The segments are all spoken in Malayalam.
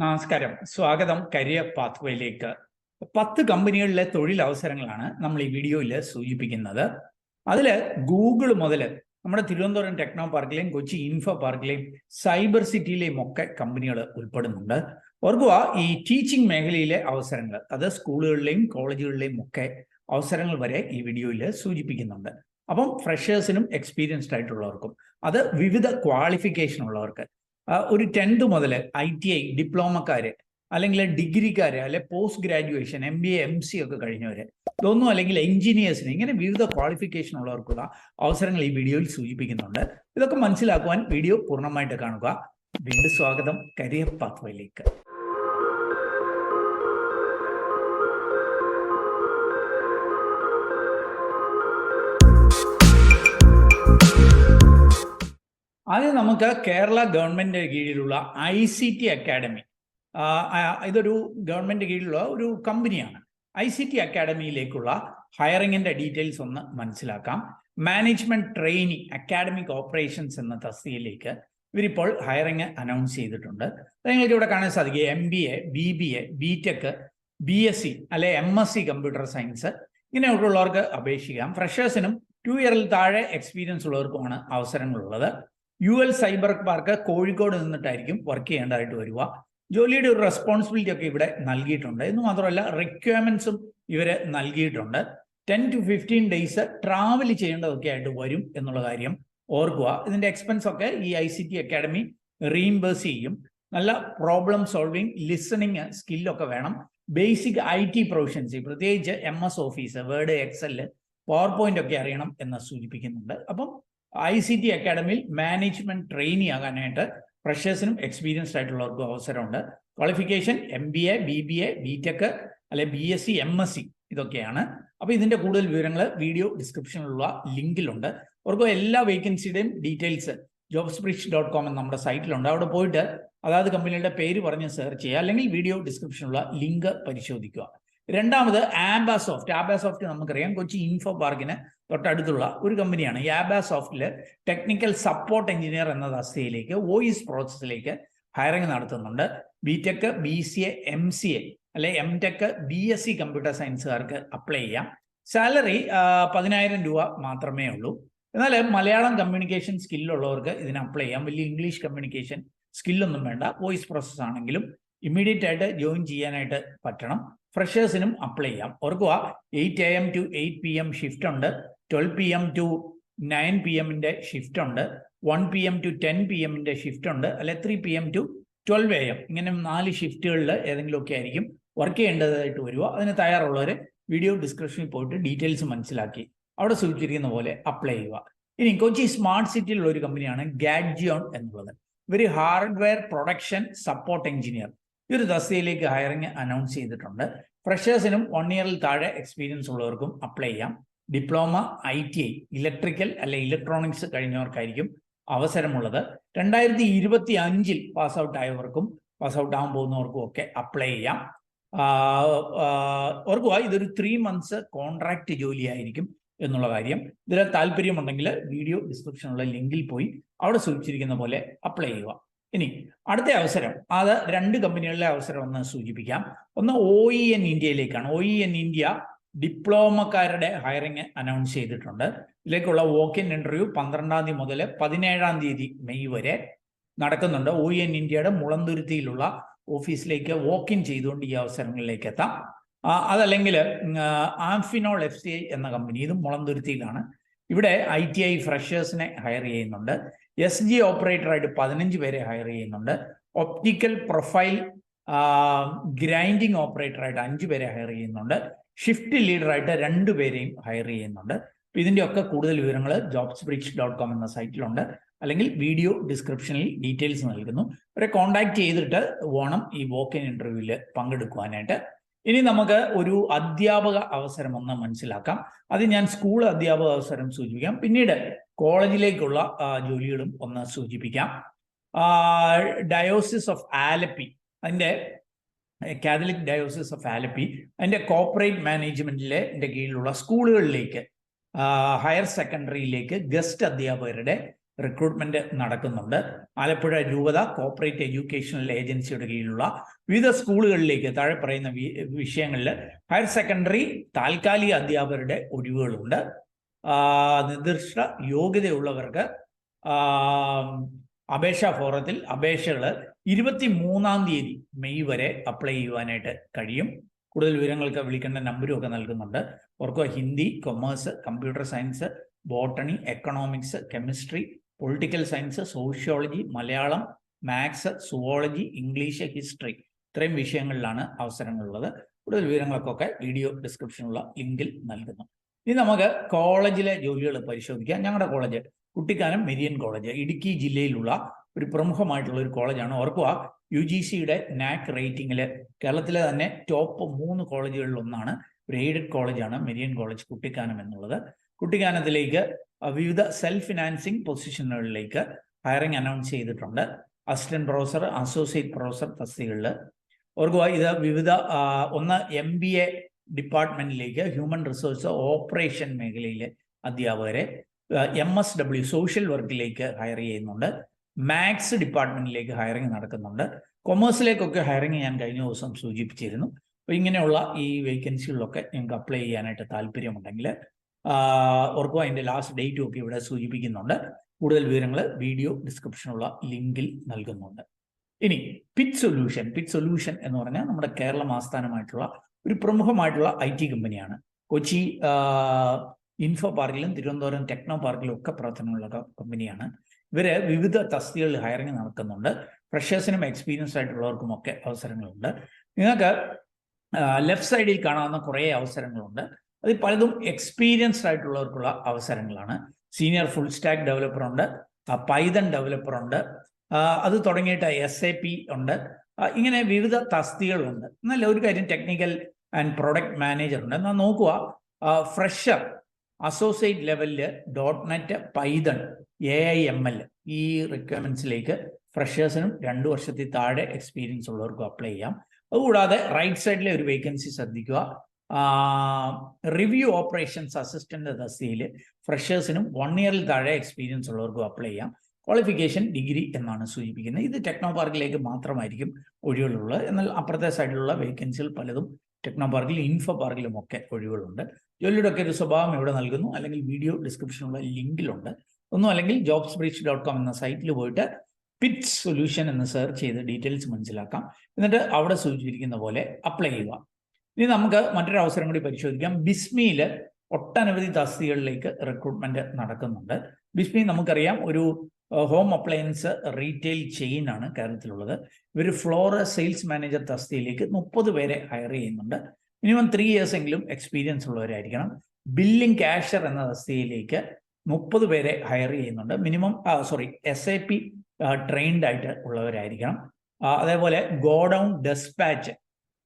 നമസ്കാരം. സ്വാഗതം കരിയർ പാത്വേയിലേക്ക്. 10 കമ്പനികളിലെ തൊഴിലവസരങ്ങളാണ് നമ്മൾ ഈ വീഡിയോയിൽ സൂചിപ്പിക്കുന്നത്. അതിൽ ഗൂഗിൾ മുതൽ നമ്മുടെ തിരുവനന്തപുരം ടെക്നോ പാർക്കിലെയും കൊച്ചി ഇൻഫോ പാർക്കിലെയും സൈബർ സിറ്റിയിലെയും ഒക്കെ കമ്പനികൾ ഉൾപ്പെടുന്നുണ്ട്. ഓർക്കുക, ഈ ടീച്ചിങ് മേഖലയിലെ അവസരങ്ങൾ, അത് സ്കൂളുകളിലെയും കോളേജുകളിലെയും ഒക്കെ അവസരങ്ങൾ വരെ ഈ വീഡിയോയിൽ സൂചിപ്പിക്കുന്നുണ്ട്. അപ്പം ഫ്രഷേഴ്സിനും എക്സ്പീരിയൻസ്ഡ് ആയിട്ടുള്ളവർക്കും, അത് വിവിധ ക്വാളിഫിക്കേഷൻ ഉള്ളവർക്ക്, ഒരു 10th മുതൽ ITI ഡിപ്ലോമക്കാർ, അല്ലെങ്കിൽ ഡിഗ്രിക്കാർ, അല്ലെ പോസ്റ്റ് ഗ്രാജുവേഷൻ MBA MC ഒക്കെ കഴിഞ്ഞവർ, ഇതൊന്നും അല്ലെങ്കിൽ എഞ്ചിനീയേഴ്സിന്, ഇങ്ങനെ വിവിധ ക്വാളിഫിക്കേഷൻ ഉള്ളവർക്കുള്ള അവസരങ്ങൾ ഈ വീഡിയോയിൽ സൂചിപ്പിക്കുന്നുണ്ട്. ഇതൊക്കെ മനസ്സിലാക്കുവാൻ വീഡിയോ പൂർണ്ണമായിട്ട് കാണുക. വീണ്ടും സ്വാഗതം കരിയർ പാത്വേയിലേക്ക്. ആദ്യം നമുക്ക് കേരള ഗവൺമെന്റ് കീഴിലുള്ള ICT അക്കാഡമി, ഇതൊരു ഗവൺമെന്റ് കീഴിലുള്ള ഒരു കമ്പനിയാണ്. ICT അക്കാഡമിയിലേക്കുള്ള ഹയറിങ്ങിന്റെ ഡീറ്റെയിൽസ് ഒന്ന് മനസ്സിലാക്കാം. മാനേജ്മെന്റ് ട്രെയിനി അക്കാഡമിക് ഓപ്പറേഷൻസ് എന്ന തസ്തികയിലേക്ക് ഇവരിപ്പോൾ ഹയറിങ് അനൗൺസ് ചെയ്തിട്ടുണ്ട്. നിങ്ങൾക്ക് ഇവിടെ കാണാൻ സാധിക്കും MBA, BBA, BTech, BSc അല്ലെ MSc കമ്പ്യൂട്ടർ സയൻസ്, ഇങ്ങനെയൊക്കെയുള്ളവർക്ക് അപേക്ഷിക്കാം. ഫ്രഷേഴ്സിനും 2 ഇയറിൽ താഴെ എക്സ്പീരിയൻസ് ഉള്ളവർക്കുമാണ് അവസരങ്ങളുള്ളത്. UL സൈബർ പാർക്ക് കോഴിക്കോട് നിന്നിട്ടായിരിക്കും വർക്ക് ചെയ്യേണ്ടതായിട്ട് വരിക. ജോലിയുടെ ഒരു റെസ്പോൺസിബിലിറ്റി ഒക്കെ ഇവിടെ നൽകിയിട്ടുണ്ട്. എന്ന് മാത്രമല്ല റിക്വയർമെന്റ്സും ഇവര് നൽകിയിട്ടുണ്ട്. 10 to 15 ഡേയ്സ് ട്രാവൽ ചെയ്യേണ്ടതൊക്കെ ആയിട്ട് വരും എന്നുള്ള കാര്യം ഓർക്കുക. ഇതിന്റെ എക്സ്പെൻസ് ഒക്കെ ഈ ICT അക്കാഡമി റീഇംബേഴ്സ് ചെയ്യും. നല്ല പ്രോബ്ലം സോൾവിങ്, ലിസണിങ് സ്കില്ലൊക്കെ വേണം. ബേസിക് IT പ്രൊഫഷൻസി, പ്രത്യേകിച്ച് MS office, word, excel, power point ഒക്കെ അറിയണം എന്ന് സൂചിപ്പിക്കുന്നുണ്ട്. അപ്പം ICT അക്കാഡമിയിൽ മാനേജ്മെന്റ് ട്രെയിനി ആകാനായിട്ട് ഫ്രഷേഴ്സിനും എക്സ്പീരിയൻസ്ഡ് ആയിട്ടുള്ളവർക്കും അവസരമുണ്ട്. ക്വാളിഫിക്കേഷൻ MBA, BBA, BTech അല്ലെ BSc, MSc ഇതൊക്കെയാണ്. അപ്പോൾ ഇതിന്റെ കൂടുതൽ വിവരങ്ങൾ വീഡിയോ ഡിസ്ക്രിപ്ഷനിലുള്ള ലിങ്കിലുണ്ട്. അവർക്ക് എല്ലാ വേക്കൻസിയുടെയും ഡീറ്റെയിൽസ് jobsbridge.com എന്ന നമ്മുടെ സൈറ്റിലുണ്ട്. അവിടെ പോയിട്ട് അതായത് കമ്പനിയുടെ പേര് പറഞ്ഞ് സെർച്ച് ചെയ്യുക, അല്ലെങ്കിൽ വീഡിയോ ഡിസ്ക്രിപ്ഷനിലുള്ള ലിങ്ക് പരിശോധിക്കുക. രണ്ടാമത് ആബാസോഫ്റ്റ് നമുക്കറിയാം, കൊച്ചി ഇൻഫോ പാർക്കിന് തൊട്ടടുത്തുള്ള ഒരു കമ്പനിയാണ്. ഈ ആബാസോഫ്റ്റിൽ ടെക്നിക്കൽ സപ്പോർട്ട് എഞ്ചിനീയർ എന്ന തസ്തികയിലേക്ക് വോയിസ് പ്രോസസ്സിലേക്ക് ഹയറിംഗ് നടത്തുന്നുണ്ട്. BTech, BCA, MCA അല്ലെ MTech, BSc കമ്പ്യൂട്ടർ സയൻസുകാർക്ക് അപ്ലൈ ചെയ്യാം. സാലറി 10,000 രൂപ മാത്രമേ ഉള്ളൂ. എന്നാൽ മലയാളം കമ്മ്യൂണിക്കേഷൻ സ്കില്ലുള്ളവർക്ക് ഇതിന് അപ്ലൈ ചെയ്യാം. വലിയ ഇംഗ്ലീഷ് കമ്മ്യൂണിക്കേഷൻ സ്കില്ലൊന്നും വേണ്ട. വോയിസ് പ്രോസസ് ആണെങ്കിലും ഇമ്മീഡിയറ്റ് ആയിട്ട് ജോയിൻ ചെയ്യാനായിട്ട് പറ്റണം. ഫ്രഷേഴ്സിനും അപ്ലൈ ചെയ്യാം. ഓർക്കുക, 8 AM to 8 PM ഷിഫ്റ്റ് ഉണ്ട്. 12 PM to 9 PM ഷിഫ്റ്റ് ഉണ്ട്. 1 PM to 10 PM ഷിഫ്റ്റ് ഉണ്ട്. അല്ലെ 3 PM to 12 AM, ഇങ്ങനെ 4 ഷിഫ്റ്റുകളിൽ ഏതെങ്കിലുമൊക്കെ ആയിരിക്കും വർക്ക് ചെയ്യേണ്ടതായിട്ട് വരിക. അതിന് തയ്യാറുള്ളവർ വീഡിയോ ഡിസ്ക്രിപ്ഷനിൽ പോയിട്ട് ഡീറ്റെയിൽസ് മനസ്സിലാക്കി അവിടെ സൂചിച്ചിരിക്കുന്ന പോലെ അപ്ലൈ ചെയ്യുക. ഇനി കൊച്ചി സ്മാർട്ട് സിറ്റിയിലുള്ള ഒരു കമ്പനിയാണ് ഗാഡ്ജിയോൺ എന്നുള്ളത്. ഇവർ ഹാർഡ്വെയർ പ്രൊഡക്ഷൻ സപ്പോർട്ട് എഞ്ചിനീയർ ഈ ഒരു തസ്തികയിലേക്ക് ഹയറിംഗ് അനൗൺസ് ചെയ്തിട്ടുണ്ട്. ഫ്രഷേഴ്സിനും 1 ഇയറിൽ താഴെ എക്സ്പീരിയൻസ് ഉള്ളവർക്കും അപ്ലൈ ചെയ്യാം. ഡിപ്ലോമ, ITI, ഇലക്ട്രിക്കൽ അല്ലെ ഇലക്ട്രോണിക്സ് കഴിഞ്ഞവർക്കായിരിക്കും അവസരമുള്ളത്. 2025 പാസ് ഔട്ട് ആയവർക്കും പാസ് ഔട്ട് ആകാൻ പോകുന്നവർക്കും ഒക്കെ അപ്ലൈ ചെയ്യാം. ഓർക്കുക, ഇതൊരു 3 months കോൺട്രാക്ട് ജോലിയായിരിക്കും എന്നുള്ള കാര്യം. ഇതിൽ താല്പര്യമുണ്ടെങ്കിൽ വീഡിയോ ഡിസ്ക്രിപ്ഷനുള്ള ലിങ്കിൽ പോയി അവിടെ സൂചിച്ചിരിക്കുന്ന പോലെ അപ്ലൈ ചെയ്യുക. ഇനി അടുത്ത അവസരം, അത് 2 കമ്പനികളിലെ അവസരം ഒന്ന് സൂചിപ്പിക്കാം. ഒന്ന് OEN ഇന്ത്യയിലേക്കാണ്. OEN ഇന്ത്യ ഡിപ്ലോമക്കാരുടെ ഹയറിംഗ് അനൗൺസ് ചെയ്തിട്ടുണ്ട്. ഇതിലേക്കുള്ള വോക്ക്-ഇൻ ഇന്റർവ്യൂ 12 തീയതി മുതൽ 17 മെയ് വരെ നടക്കുന്നുണ്ട്. OEN ഇന്ത്യയുടെ മുളന്തുരുത്തിയിലുള്ള ഓഫീസിലേക്ക് വോക്ക്-ഇൻ ചെയ്തുകൊണ്ട് ഈ അവസരങ്ങളിലേക്ക് എത്താം. അതല്ലെങ്കിൽ ആംഫിനോൾ FCI എന്ന കമ്പനി, ഇതും മുളന്തുരുത്തിയിലാണ്. ഇവിടെ ITI ഫ്രഷേഴ്സിനെ ഹയർ ചെയ്യുന്നുണ്ട്. SG ഓപ്പറേറ്ററായിട്ട് 15 പേരെ ഹയർ ചെയ്യുന്നുണ്ട്. ഒപ്റ്റിക്കൽ പ്രൊഫൈൽ ഗ്രൈൻഡിങ് ഓപ്പറേറ്ററായിട്ട് 5 പേരെ ഹയർ ചെയ്യുന്നുണ്ട്. ഷിഫ്റ്റ് ലീഡറായിട്ട് 2 പേരെയും ഹയർ ചെയ്യുന്നുണ്ട്. ഇതിൻ്റെ ഒക്കെ കൂടുതൽ വിവരങ്ങൾ jobsbridge.com എന്ന സൈറ്റിലുണ്ട്, അല്ലെങ്കിൽ വീഡിയോ ഡിസ്ക്രിപ്ഷനിൽ ഡീറ്റെയിൽസ് നൽകുന്നു. അവരെ കോൺടാക്ട് ചെയ്തിട്ട് വേണം ഈ വോക്ക്-ഇൻ ഇന്റർവ്യൂവിൽ പങ്കെടുക്കുവാനായിട്ട്. ഇനി നമുക്ക് ഒരു അധ്യാപക അവസരം ഒന്ന് മനസ്സിലാക്കാം. അത് ഞാൻ സ്കൂൾ അധ്യാപക അവസരം സൂചിപ്പിക്കാം, പിന്നീട് കോളേജിലേക്കുള്ള ജോലികളും ഒന്ന് സൂചിപ്പിക്കാം. ഡയോസിസ് ഓഫ് ആലപ്പി, അതിൻ്റെ കാത്തലിക് ഡയോസിസ് ഓഫ് ആലപ്പി, അതിൻ്റെ കോർപ്പറേറ്റ് മാനേജ്മെന്റിലെ കീഴിലുള്ള സ്കൂളുകളിലേക്ക്, ഹയർ സെക്കൻഡറിയിലേക്ക് ഗസ്റ്റ് അധ്യാപകരുടെ റിക്രൂട്ട്മെന്റ് നടക്കുന്നുണ്ട്. ആലപ്പുഴ രൂപത കോർപ്പറേറ്റ് എഡ്യൂക്കേഷണൽ ഏജൻസിയുടെ കീഴിലുള്ള വിവിധ സ്കൂളുകളിലേക്ക് താഴെ പറയുന്ന വിഷയങ്ങളിൽ ഹയർ സെക്കൻഡറി താൽക്കാലിക അധ്യാപകരുടെ ഒഴിവുകളുണ്ട്. നിർദ്ദിഷ്ട യോഗ്യതയുള്ളവർക്ക് അപേക്ഷാ ഫോറത്തിൽ അപേക്ഷകൾ 23 മെയ് വരെ അപ്ലൈ ചെയ്യുവാനായിട്ട് കഴിയും. കൂടുതൽ വിവരങ്ങൾക്ക് വിളിക്കേണ്ട നമ്പരും ഒക്കെ നൽകുന്നുണ്ട്. ഓർക്കുക, Hindi, commerce, computer science, botany, economics, chemistry, political science, sociology, Malayalam, maths, zoology, English, history, ഇത്രയും വിഷയങ്ങളിലാണ് അവസരങ്ങളുള്ളത്. കൂടുതൽ വിവരങ്ങൾക്കൊക്കെ വീഡിയോ ഡിസ്ക്രിപ്ഷനിലുള്ള ലിങ്കിൽ നൽകുന്നു. ഇനി നമുക്ക് കോളേജിലെ ജോലികൾ പരിശോധിക്കാം. ഞങ്ങളുടെ college Kuttikkanam Marion college Idukki ജില്ലയിലുള്ള ഒരു പ്രമുഖമായിട്ടുള്ള ഒരു കോളേജാണ്. ഓർക്കുക, UGCയുടെ NAC റേറ്റിംഗിൽ കേരളത്തിലെ തന്നെ ടോപ്പ് 3 കോളേജുകളിൽ ഒന്നാണ്. ഒരു എയ്ഡഡ് കോളേജാണ് മെരിയൻ കോളേജ് കുട്ടിക്കാനം എന്നുള്ളത്. കുട്ടിക്കാനത്തിലേക്ക് വിവിധ സെൽഫ് ഫിനാൻസിങ് പൊസിഷനുകളിലേക്ക് ഹയറിംഗ് അനൗൺസ് ചെയ്തിട്ടുണ്ട്. അസിസ്റ്റന്റ് പ്രൊഫസർ, അസോസിയേറ്റ് പ്രൊഫസർ തസ്തികകളിൽ. ഓർക്കുക, ഇത് വിവിധ ഒന്ന് MBA ഡിപ്പാർട്ട്മെന്റിലേക്ക് ഹ്യൂമൻ റിസോഴ്സ് ഓപ്പറേഷൻ മേഖലയിലെ അധ്യാപകരെ, MSW സോഷ്യൽ വർക്കിലേക്ക് ഹയർ ചെയ്യുന്നുണ്ട്. മാത്സ് ഡിപ്പാർട്ട്മെന്റിലേക്ക് ഹയറിംഗ് നടക്കുന്നുണ്ട്. കൊമേഴ്സിലേക്കൊക്കെ ഹയറിംഗ് ഞാൻ കഴിഞ്ഞ ദിവസം സൂചിപ്പിച്ചിരുന്നു. അപ്പോൾ ഇങ്ങനെയുള്ള ഈ വേക്കൻസികളിലൊക്കെ നിങ്ങൾക്ക് അപ്ലൈ ചെയ്യാനായിട്ട് താല്പര്യമുണ്ടെങ്കിൽ ഓർക്കുക, അതിൻ്റെ ലാസ്റ്റ് ഡേറ്റും ഒക്കെ ഇവിടെ സൂചിപ്പിക്കുന്നുണ്ട്. കൂടുതൽ വിവരങ്ങൾ വീഡിയോ ഡിസ്ക്രിപ്ഷനുള്ള ലിങ്കിൽ നൽകുന്നുണ്ട്. ഇനി പിറ്റ് സൊല്യൂഷൻ എന്ന് പറഞ്ഞാൽ നമ്മുടെ കേരളം ആസ്ഥാനമായിട്ടുള്ള ഒരു പ്രമുഖമായിട്ടുള്ള IT കമ്പനിയാണ്. കൊച്ചി ഇൻഫോ പാർക്കിലും തിരുവനന്തപുരം ടെക്നോ പാർക്കിലും ഒക്കെ പ്രവർത്തനമുള്ള കമ്പനിയാണ്. ഇവര് വിവിധ തസ്തികകളിൽ ഹയറിംഗ് നടക്കുന്നുണ്ട്. ഫ്രഷേഴ്സിനും എക്സ്പീരിയൻസ് ആയിട്ടുള്ളവർക്കും ഒക്കെ അവസരങ്ങളുണ്ട്. നിങ്ങൾക്ക് ലെഫ്റ്റ് സൈഡിൽ കാണാവുന്ന കുറേ അവസരങ്ങളുണ്ട്. അതിൽ പലതും എക്സ്പീരിയൻസ്ഡ് ആയിട്ടുള്ളവർക്കുള്ള അവസരങ്ങളാണ്. സീനിയർ ഫുൾ സ്റ്റാക്ക് ഡെവലപ്പർ ഉണ്ട്, പൈതൺ ഡെവലപ്പർ ഉണ്ട്, അത് തുടങ്ങിയിട്ട് SAP ഉണ്ട്. ഇങ്ങനെ വിവിധ തസ്തികകളുണ്ട്. എന്നല്ല ഒരു കാര്യം, ടെക്നിക്കൽ ആൻഡ് പ്രൊഡക്റ്റ് മാനേജർ ഉണ്ട്. എന്നാൽ നോക്കുക, ഫ്രഷർ അസോസിയേറ്റ് ലെവലിൽ .NET, പൈതൺ, AIML ഈ റിക്വയർമെന്റ്സിലേക്ക് ഫ്രഷേഴ്സിനും 2 വർഷത്തിൽ താഴെ എക്സ്പീരിയൻസ് ഉള്ളവർക്കും അപ്ലൈ ചെയ്യാം. അതുകൂടാതെ റൈറ്റ് സൈഡിലെ ഒരു വേക്കൻസി ശ്രദ്ധിക്കുക. റിവ്യൂ ഓപ്പറേഷൻസ് അസിസ്റ്റന്റ് തസ്തികയിൽ ഫ്രഷേഴ്സിനും 1 ഇയറിൽ താഴെ എക്സ്പീരിയൻസ് ഉള്ളവർക്കും അപ്ലൈ ചെയ്യാം. ക്വാളിഫിക്കേഷൻ ഡിഗ്രി എന്നാണ് സൂചിപ്പിക്കുന്നത്. ഇത് ടെക്നോ പാർക്കിലേക്ക് മാത്രമായിരിക്കും ഒഴിവുകളുള്ളത്. എന്നാൽ അപ്പുറത്തെ സൈഡിലുള്ള വേക്കൻസികൾ പലതും ടെക്നോ പാർക്കിലും ഇൻഫോ പാർക്കിലും ഒക്കെ ഒഴിവുകളുണ്ട്. ജോലിയുടെ ഒക്കെ ഒരു സ്വഭാവം ഇവിടെ നൽകുന്നു, അല്ലെങ്കിൽ വീഡിയോ ഡിസ്ക്രിപ്ഷനുള്ള ലിങ്കിലുണ്ട്. ഒന്നും അല്ലെങ്കിൽ jobsbridge.com എന്ന സൈറ്റിൽ പോയിട്ട് പിറ്റ് സൊല്യൂഷൻ എന്ന് സെർച്ച് ചെയ്ത് ഡീറ്റെയിൽസ് മനസ്സിലാക്കാം. എന്നിട്ട് അവിടെ സൂചിപ്പിച്ചിരിക്കുന്ന പോലെ അപ്ലൈ ചെയ്യുക. ഇനി നമുക്ക് മറ്റൊരു അവസരം കൂടി പരിശോധിക്കാം. ബിസ്മിയിൽ ഒട്ടനവധി തസ്തികകളിലേക്ക് റിക്രൂട്ട്മെന്റ് നടക്കുന്നുണ്ട്. ബിസ്മി നമുക്കറിയാം ഒരു ഹോം അപ്ലയൻസ് റീറ്റെയിൽ ചെയിൻ ആണ് കേരളത്തിലുള്ളത്. ഇവർ ഫ്ലോർ സെയിൽസ് മാനേജർ തസ്തികയിലേക്ക് 30 പേരെ ഹയർ ചെയ്യുന്നുണ്ട്. മിനിമം 3 ഇയേഴ്സ് എങ്കിലും എക്സ്പീരിയൻസ് ഉള്ളവരായിരിക്കണം. ബില്ലിംഗ് ക്യാഷ്യർ എന്ന തസ്തികയിലേക്ക് 30 പേരെ ഹയർ ചെയ്യുന്നുണ്ട്. മിനിമം SAP ട്രെയിൻഡ് ആയിട്ട് ഉള്ളവരായിരിക്കണം. അതേപോലെ ഗോഡൗൺ ഡെസ്പാച്ച്,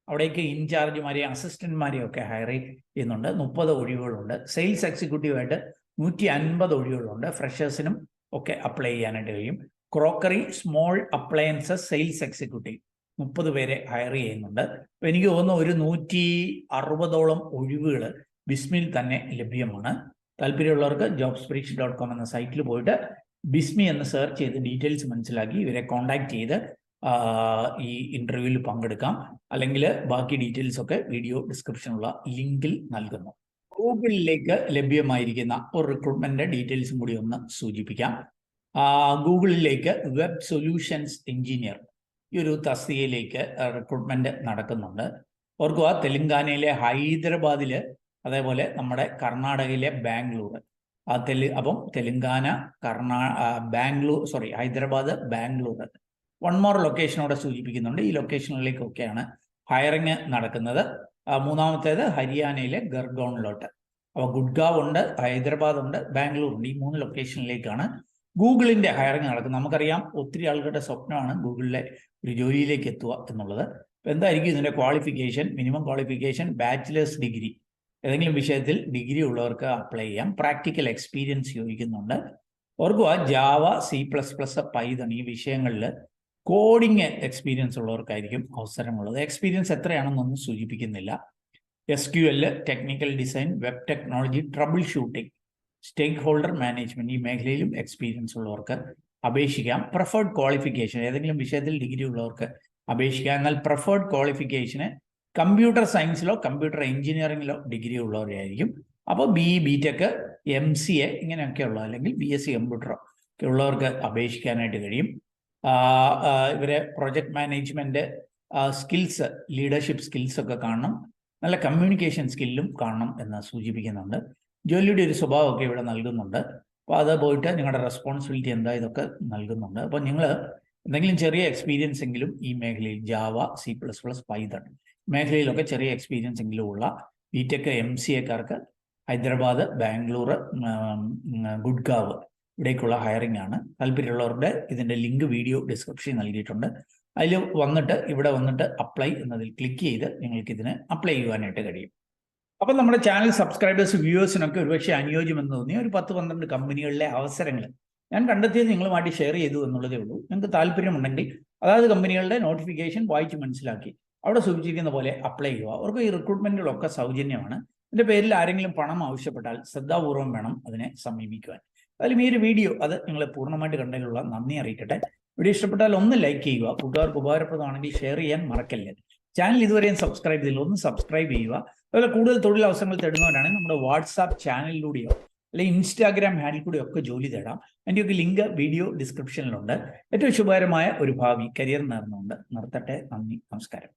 അവിടേക്ക് ഇൻചാർജുമാരെയും അസിസ്റ്റന്റ്മാരെയും ഒക്കെ ഹയർ ചെയ്യുന്നുണ്ട്. 30 ഒഴിവുകളുണ്ട്. സെയിൽസ് എക്സിക്യൂട്ടീവായിട്ട് 150 ഒഴിവുകളുണ്ട്. ഫ്രഷേഴ്സിനും ഒക്കെ അപ്ലൈ ചെയ്യാനായിട്ട് കഴിയും. Crockery small appliances sales executive 30 പേരെ ഹയർ ചെയ്യുന്നുണ്ട്. അപ്പോൾ എനിക്ക് തോന്നുന്നു ഒരു 160ഓളം ഒഴിവുകൾ ബിസ്മിയിൽ തന്നെ ലഭ്യമാണ്. താല്പര്യമുള്ളവർക്ക് jobsbridge.com എന്ന സൈറ്റിൽ പോയിട്ട് ബിസ്മി എന്ന് സെർച്ച് ചെയ്ത് ഡീറ്റെയിൽസ് മനസ്സിലാക്കി ഇവരെ കോൺടാക്ട് ചെയ്ത് ഈ ഇന്റർവ്യൂവിൽ പങ്കെടുക്കാം. അല്ലെങ്കിൽ ബാക്കി ഡീറ്റെയിൽസ് ഒക്കെ വീഡിയോ ഡിസ്ക്രിപ്ഷനുള്ള ലിങ്കിൽ നൽകുന്നു. ഗൂഗിളിലേക്ക് ലഭ്യമായിരിക്കുന്ന ഒരു റിക്രൂട്ട്മെന്റ് ഡീറ്റെയിൽസും കൂടി ഒന്ന് സൂചിപ്പിക്കാം. ഗൂഗിളിലേക്ക് വെബ് സൊല്യൂഷൻസ് എഞ്ചിനീയർ ഈ ഒരു തസ്തികയിലേക്ക് റിക്രൂട്ട്മെന്റ് നടക്കുന്നുണ്ട്. ഓർക്കുക, തെലങ്കാനയിലെ ഹൈദരാബാദിൽ, അതേപോലെ നമ്മുടെ കർണാടകയിലെ ബാംഗ്ലൂർ, അപ്പം തെലങ്കാന, ഹൈദരാബാദ്, ബാംഗ്ലൂർ, 1 മോർ ലൊക്കേഷനോടെ സൂചിപ്പിക്കുന്നുണ്ട്. ഈ ലൊക്കേഷനുകളിലേക്കൊക്കെയാണ് ഹയറിങ് നടക്കുന്നത്. മൂന്നാമത്തേത് ഹരിയാനയിലെ ഗർഗോണിലോട്ട്. അപ്പോൾ ഗുഡ്ഗാവ് ഉണ്ട്, ഹൈദരാബാദ് ഉണ്ട്, ബാംഗ്ലൂർ ഉണ്ട്. ഈ 3 ലൊക്കേഷനിലേക്കാണ് ഗൂഗിളിന്റെ ഹയറിങ് നടക്കുന്നത്. നമുക്കറിയാം ഒത്തിരി ആളുകളുടെ സ്വപ്നമാണ് ഗൂഗിളിലെ ഒരു ജോലിയിലേക്ക് എത്തുക എന്നുള്ളത്. അപ്പോൾ എന്തായിരിക്കും ഇതിന്റെ qualification? Minimum qualification bachelor's degree, ഏതെങ്കിലും വിഷയത്തിൽ ഡിഗ്രി ഉള്ളവർക്ക് അപ്ലൈ ചെയ്യാം. പ്രാക്ടിക്കൽ എക്സ്പീരിയൻസ് ചോദിക്കുന്നുണ്ട്. ഓർക്കുക, ജാവ, C++, പൈതൺ ഈ വിഷയങ്ങളിൽ കോഡിങ് എക്സ്പീരിയൻസ് ഉള്ളവർക്കായിരിക്കും അവസരമുള്ളത്. എക്സ്പീരിയൻസ് എത്രയാണെന്നൊന്നും സൂചിപ്പിക്കുന്നില്ല. SQL, technical design, web technology, troubleshooting stakeholder management ഈ മേഖലയിലും എക്സ്പീരിയൻസ് ഉള്ളവർക്ക് അപേക്ഷിക്കാം. പ്രിഫേർഡ് ക്വാളിഫിക്കേഷൻ ഏതെങ്കിലും വിഷയത്തിൽ ഡിഗ്രി ഉള്ളവർക്ക് അപേക്ഷിക്കാം. എന്നാൽ പ്രിഫേർഡ് ക്വാളിഫിക്കേഷന് കമ്പ്യൂട്ടർ സയൻസിലോ കമ്പ്യൂട്ടർ എഞ്ചിനീയറിംഗിലോ ഡിഗ്രി ഉള്ളവരായിരിക്കും. അപ്പോൾ BE BTech MCA ഇങ്ങനെയൊക്കെയുള്ള അല്ലെങ്കിൽ BSc കമ്പ്യൂട്ടറോ ഒക്കെ ഉള്ളവർക്ക് അപേക്ഷിക്കാനായിട്ട് കഴിയും. ഇവരെ project management skills, leadership skills ഒക്കെ കാണണം, നല്ല കമ്മ്യൂണിക്കേഷൻ സ്കില്ലും കാണണം എന്ന് സൂചിപ്പിക്കുന്നുണ്ട്. ജോലിയുടെ ഒരു സ്വഭാവമൊക്കെ ഇവിടെ നൽകുന്നുണ്ട്. അപ്പോൾ അത് പോയിട്ട് നിങ്ങളുടെ റെസ്പോൺസിബിലിറ്റി എന്താ ഇതൊക്കെ നൽകുന്നുണ്ട്. അപ്പോൾ നിങ്ങൾ എന്തെങ്കിലും ചെറിയ എക്സ്പീരിയൻസ് എങ്കിലും ഈ മേഖലയിൽ ജാവ, C++, പൈത്തൺ മേഖലയിലൊക്കെ ചെറിയ എക്സ്പീരിയൻസ് എങ്കിലും ഉള്ള BTech MCAക്കാർക്ക് ഹൈദരാബാദ്, ബാംഗ്ലൂർ, ഗുഡ്ഗാവ് ഇവിടേക്കുള്ള ഹയറിംഗ് ആണ്. താല്പര്യമുള്ളവരുടെ ഇതിൻ്റെ ലിങ്ക് വീഡിയോ ഡിസ്ക്രിപ്ഷനിൽ നൽകിയിട്ടുണ്ട്. അതിൽ വന്നിട്ട് ഇവിടെ വന്നിട്ട് അപ്ലൈ എന്നതിൽ ക്ലിക്ക് ചെയ്ത് നിങ്ങൾക്ക് ഇതിന് അപ്ലൈ ചെയ്യുവാനായിട്ട് കഴിയും. അപ്പം നമ്മുടെ ചാനൽ സബ്സ്ക്രൈബേഴ്സ്, വ്യൂവേഴ്സിനൊക്കെ ഒരുപക്ഷെ അനുയോജ്യമെന്ന് തോന്നിയ ഒരു 10-12 കമ്പനികളിലെ അവസരങ്ങൾ ഞാൻ കണ്ടെത്തിയത് നിങ്ങളുമായിട്ട് ഷെയർ ചെയ്തു എന്നുള്ളതേ ഉള്ളൂ. നിങ്ങൾക്ക് താല്പര്യമുണ്ടെങ്കിൽ അതായത് കമ്പനികളുടെ നോട്ടിഫിക്കേഷൻ വായിച്ച് മനസ്സിലാക്കി അവിടെ സൂചിപ്പിക്കുന്ന പോലെ അപ്ലൈ ചെയ്യുക. അവർക്ക് ഈ റിക്രൂട്ട്മെന്റുകളൊക്കെ സൗജന്യമാണ്. ഇതിന്റെ പേരിൽ ആരെങ്കിലും പണം ആവശ്യപ്പെട്ടാൽ ശ്രദ്ധാപൂർവം വേണം അതിനെ സമീപിക്കുവാൻ. അതിലും ഈ ഒരു വീഡിയോ അത് നിങ്ങൾ പൂർണ്ണമായിട്ട് കണ്ടതിലുള്ള നന്ദി അറിയിക്കട്ടെ. വീഡിയോ ഇഷ്ടപ്പെട്ടാൽ ഒന്ന് ലൈക്ക് ചെയ്യുക, കൂട്ടുകാർക്ക് ഉപകാരപ്രദമാണെങ്കിൽ ഷെയർ ചെയ്യാൻ മറക്കല്ലേ. ചാനൽ ഇതുവരെയും സബ്സ്ക്രൈബ് ചെയ്തില്ല, ഒന്ന് സബ്സ്ക്രൈബ് ചെയ്യുക. അതുപോലെ കൂടുതൽ തൊഴിലവസരങ്ങൾ തേടുന്നവരാണെങ്കിൽ നമ്മുടെ വാട്സാപ്പ് ചാനലിലൂടെയോ അല്ലെങ്കിൽ ഇൻസ്റ്റാഗ്രാം ഹാൻഡിൽ കൂടെയോ ഒക്കെ ജോലി തേടാം. അതിൻ്റെയൊക്കെ ലിങ്ക് വീഡിയോ ഡിസ്ക്രിപ്ഷനിലുണ്ട്. ഏറ്റവും ശുഭകരമായ ഒരു ഭാവി കരിയർ നേർന്നുകൊണ്ട് നിർത്തട്ടെ. നന്ദി, നമസ്കാരം.